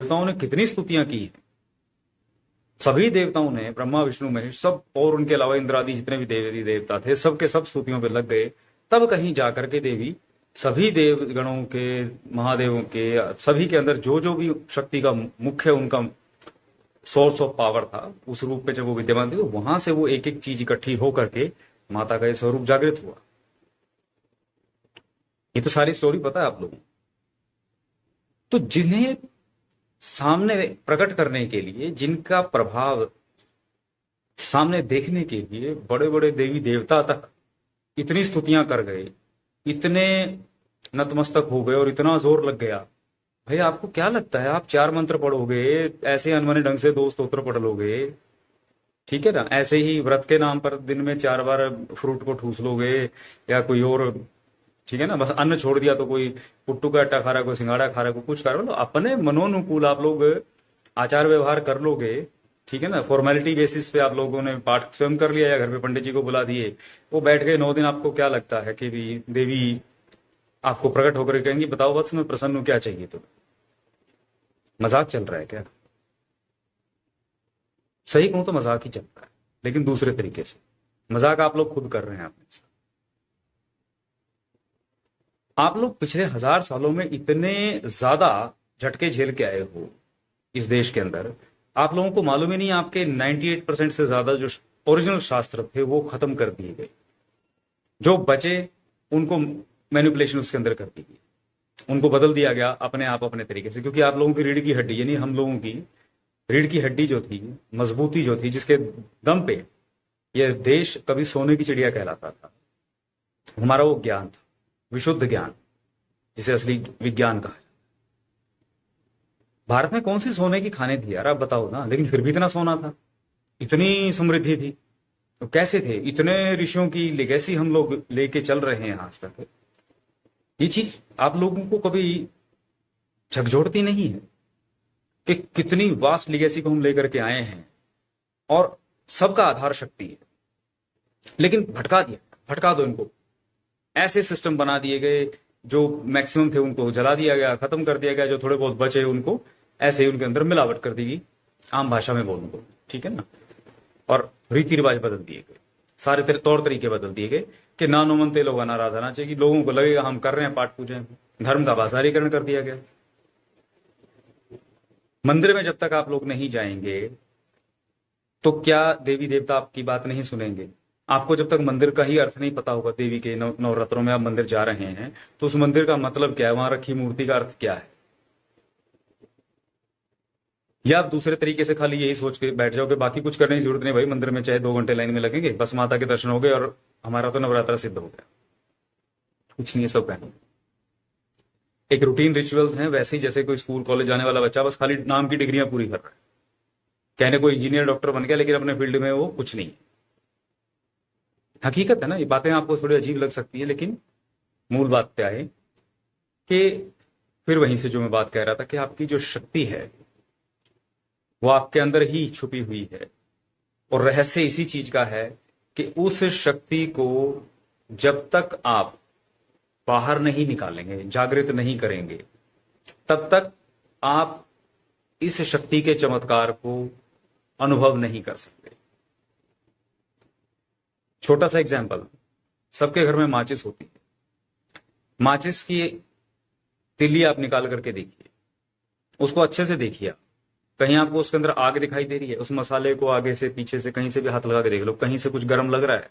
देवताओं ने कितनी स्तुतियां की हैं। सभी देवताओं ने, ब्रह्मा विष्णु महेश सब, और उनके अलावा इंद्र आदि जितने भी देवी देवता थे, सबके सब स्तुतियों पे लग गए। तब कहीं जाकर के देवी सभी देवगणों के, महादेवों के, सभी के अंदर जो जो भी शक्ति का मुख्य उनका सोर्स ऑफ पावर था, उस रूप में जब वो विद्यमान थी, तो वहां से वो एक एक चीज इकट्ठी होकर के माता का ये स्वरूप जागृत हुआ। ये तो सारी स्टोरी पता है आप लोगों को। तो जिन्हें सामने प्रकट करने के लिए, जिनका प्रभाव सामने देखने के लिए बड़े बड़े देवी देवता तक इतनी स्तुतियां कर गए, इतने नतमस्तक हो गए और इतना जोर लग गया। भाई आपको क्या लगता है, आप 4 मंत्र पढ़ोगे, ऐसे अनमने ढंग से 2 स्तोत्र पढ़ लोगे, ठीक है ना, ऐसे ही व्रत के नाम पर दिन में 4 बार फ्रूट को ठूस लोगे, या कोई और, ठीक है ना, बस अन्न छोड़ दिया तो कोई पुट्टू का आटा खा रहा है, कोई सिंगाड़ा खा रहा है, कोई कुछ खा रहा है, मतलब अपने मनोनुकूल आप लोग आचार व्यवहार कर लोगे, ठीक है ना। फॉर्मेलिटी बेसिस पे आप लोगों ने पाठ स्वयं कर लिया या घर पे पंडित जी को बुला दिए, वो बैठ गए 9 दिन। आपको क्या लगता है कि भी देवी आपको प्रकट होकर कहेंगी बताओ बस मैं प्रसन्न हूं, क्या चाहिए तुम्हें? मजाक चल रहा है क्या? सही कहूं तो मजाक ही चल रहा है, लेकिन दूसरे तरीके से मजाक आप लोग खुद कर रहे हैं अपने साथ। आप लोग पिछले 1000 सालों में इतने ज्यादा झटके झेल के आए हो इस देश के अंदर, आप लोगों को मालूम ही नहीं, आपके 98% से ज्यादा जो ओरिजिनल शास्त्र थे वो खत्म कर दिए गए। जो बचे उनको मैनिपुलेशन उसके अंदर कर दी गई, उनको बदल दिया गया अपने आप अपने तरीके से। क्योंकि आप लोगों की रीढ़ की हड्डी, यानी हम लोगों की रीढ़ की हड्डी जो थी, मजबूती जो थी, जिसके दम पे यह देश कभी सोने की चिड़िया कहलाता था, हमारा वो ज्ञान था, विशुद्ध ज्ञान, जिसे असली विज्ञान कहा। भारत में कौन सी सोने की खाने थी यार, आप बताओ ना, लेकिन फिर भी इतना सोना था, इतनी समृद्धि थी। तो कैसे थे? इतने ऋषियों की लेगेसी हम लोग लेके चल रहे हैं आज तक। ये चीज आप लोगों को कभी झकझोरती नहीं है कि कितनी वास्ट लेगेसी को हम लेकर के आए हैं, और सबका आधार शक्ति है, लेकिन भटका दिया, भटका दो इनको। ऐसे सिस्टम बना दिए गए, जो मैक्सिमम थे उनको जला दिया गया, खत्म कर दिया गया, जो थोड़े बहुत बचे उनको ऐसे ही उनके अंदर मिलावट कर दी गई, आम भाषा में बोलूं तो, ठीक है ना। और रीति रिवाज बदल दिए गए, सारे तौर तरीके बदल दिए गए कि नानो मनते लोग आराधना चाहिए, लोगों को लगेगा हम कर रहे हैं पाठ पूजन, धर्म का बाजारीकरण कर दिया गया। मंदिर में जब तक आप लोग नहीं जाएंगे तो क्या देवी देवता आपकी बात नहीं सुनेंगे? आपको जब तक मंदिर का ही अर्थ नहीं पता होगा, देवी के नवरात्रों में आप मंदिर जा रहे हैं तो उस मंदिर का मतलब क्या है, वहां रखी मूर्ति का अर्थ क्या है, या आप दूसरे तरीके से खाली यही सोच के बैठ जाओ कि बाकी कुछ करने की जरूरत नहीं भाई, मंदिर में चाहे 2 घंटे लाइन में लगेंगे, बस माता के दर्शन हो गए और हमारा तो नवरात्रा सिद्ध हो गया। कुछ नहीं है, सब कहना एक रूटीन रिचुअल्स हैं, वैसे ही जैसे कोई स्कूल कॉलेज जाने वाला बच्चा बस खाली नाम की डिग्रियां पूरी कर रहा है, कहने को इंजीनियर डॉक्टर बन गया, लेकिन अपने फील्ड में वो कुछ नहीं है। हकीकत है ना, ये बातें आपको थोड़ी अजीब लग सकती है, लेकिन मूल बात क्या है कि फिर वहीं से जो मैं बात कह रहा था कि आपकी जो शक्ति है वो आपके अंदर ही छुपी हुई है, और रहस्य इसी चीज का है कि उस शक्ति को जब तक आप बाहर नहीं निकालेंगे, जागृत नहीं करेंगे, तब तक आप इस शक्ति के चमत्कार को अनुभव नहीं कर सकते। छोटा सा एग्जांपल, सबके घर में माचिस होती है, माचिस की तिल्ली आप निकाल करके देखिए, उसको अच्छे से देखिए, कहीं आपको उसके अंदर आग दिखाई दे रही है? उस मसाले को आगे से पीछे से कहीं से भी हाथ लगा के देख लो, कहीं से कुछ गर्म लग रहा है?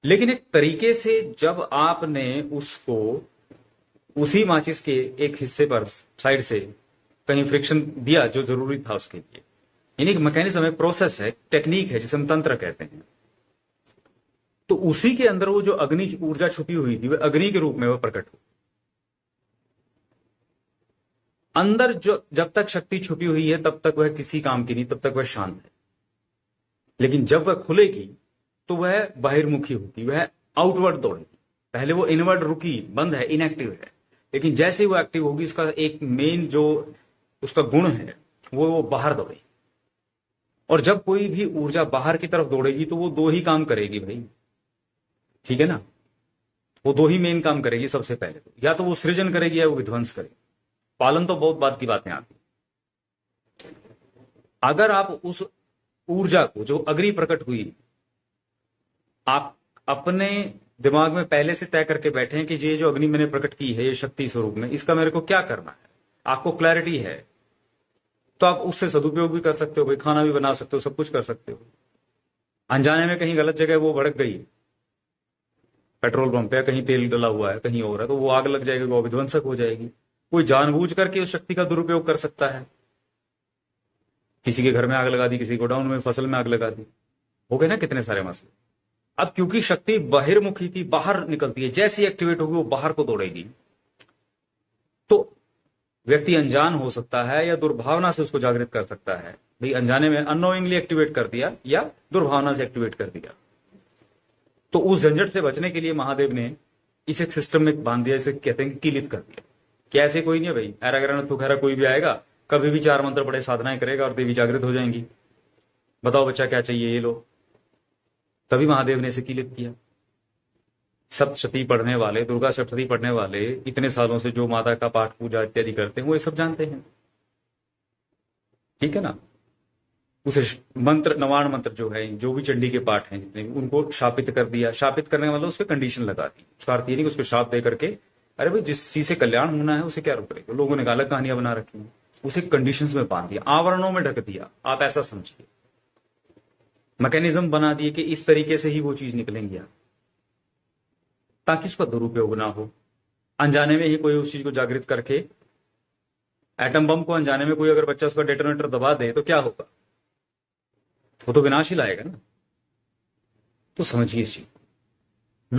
लेकिन एक तरीके से जब आपने उसको उसी माचिस के एक हिस्से पर साइड से कहीं फ्रिक्शन दिया जो जरूरी था उसके लिए, यानी मैकेनिज्म है, प्रोसेस है, टेक्निक है, जिसे हम तंत्र कहते हैं, तो उसी के अंदर वो जो अग्नि ऊर्जा छुपी हुई थी, वह अग्नि के रूप में वह प्रकट हुई। अंदर जो जब तक शक्ति छुपी हुई है तब तक वह किसी काम की नहीं, तब तक वह शांत है। लेकिन जब वह खुलेगी तो वह बहिर्मुखी होगी, वह आउटवर्ड दौड़ेगी। पहले वो इनवर्ड रुकी, बंद है, इनएक्टिव है, लेकिन जैसे ही वो एक्टिव होगी, इसका एक मेन जो उसका गुण है वो बाहर दौड़ेगी। और जब कोई भी ऊर्जा बाहर की तरफ दौड़ेगी तो वो 2 ही काम करेगी भाई, ठीक है ना, वो 2 ही मेन काम करेगी। सबसे पहले तो या तो वो सृजन करेगी या वो विध्वंस करेगी। पालन तो बहुत बात की बातें आती, अगर आप उस ऊर्जा को जो अग्नि प्रकट हुई, आप अपने दिमाग में पहले से तय करके बैठे हैं कि ये जो अग्नि मैंने प्रकट की है ये शक्ति स्वरूप में, इसका मेरे को क्या करना है, आपको क्लैरिटी है, तो आप उससे सदुपयोग भी कर सकते हो भाई, खाना भी बना सकते हो, सब कुछ कर सकते हो। अनजाने में कहीं गलत जगह वो भड़क गई, पेट्रोल पंप पे कहीं तेल डला हुआ है, कहीं और है, तो वो आग लग जाएगी, वो विध्वंसक हो जाएगी। कोई जानबूझ करके उस शक्ति का दुरुपयोग कर सकता है, किसी के घर में आग लगा दी, किसी गोडाउन में फसल में आग लगा दी, हो गए ना कितने सारे मसले। अब क्योंकि शक्ति बहिर्मुखी थी, बाहर निकलती है, जैसी एक्टिवेट होगी वो बाहर को दौड़ेगी, तो व्यक्ति अनजान हो सकता है या दुर्भावना से उसको जागृत कर सकता है। भाई अनजाने में अननोइंगली एक्टिवेट कर दिया या दुर्भावना से एक्टिवेट कर दिया, तो उस झंझट से बचने के लिए महादेव ने इसे सिस्टम में बांध दिया, इसे कहते हैं कीलित कर दिया कि ऐसे कोई नहीं है भाई, ऐरा तुखैरा कोई भी आएगा, कभी भी 4 मंत्र पढ़े साधनाएं करेगा और देवी जागृत हो जाएंगी। बताओ बच्चा क्या चाहिए, ये लो। तभी महादेव ने इसे कीलित किया। सप्तशती पढ़ने वाले, दुर्गा सप्तशती पढ़ने वाले, इतने सालों से जो माता का पाठ पूजा इत्यादि करते हैं, वो ये सब जानते हैं, ठीक है ना। उसे मंत्र, नवाण मंत्र जो है, जो भी चंडी के पाठ हैं जितने, उनको शापित कर दिया। शापित करने का मतलब उस पर कंडीशन लगा दी। उसका अर्थ ये नहीं कि उसको शाप दे करके, अरे भाई जिस चीज से कल्याण होना है उसे क्या रोक रहे, लोगों ने अलग कहानियां बना रखी हैं, उसे कंडीशंस में बांध दिया, आवरणों में ढक दिया, आप ऐसा समझिए, मैकेनिज्म बना दिए कि इस तरीके से ही वो चीज निकलेंगी, ताकि उसका दुरुपयोग ना हो। अनजाने में ही कोई उस चीज को जागृत करके, एटम बम को अनजाने में कोई अगर बच्चा उसका डेटोनेटर दबा दे तो क्या होगा, वो तो विनाश ही लाएगा ना। तो समझिए इस चीज।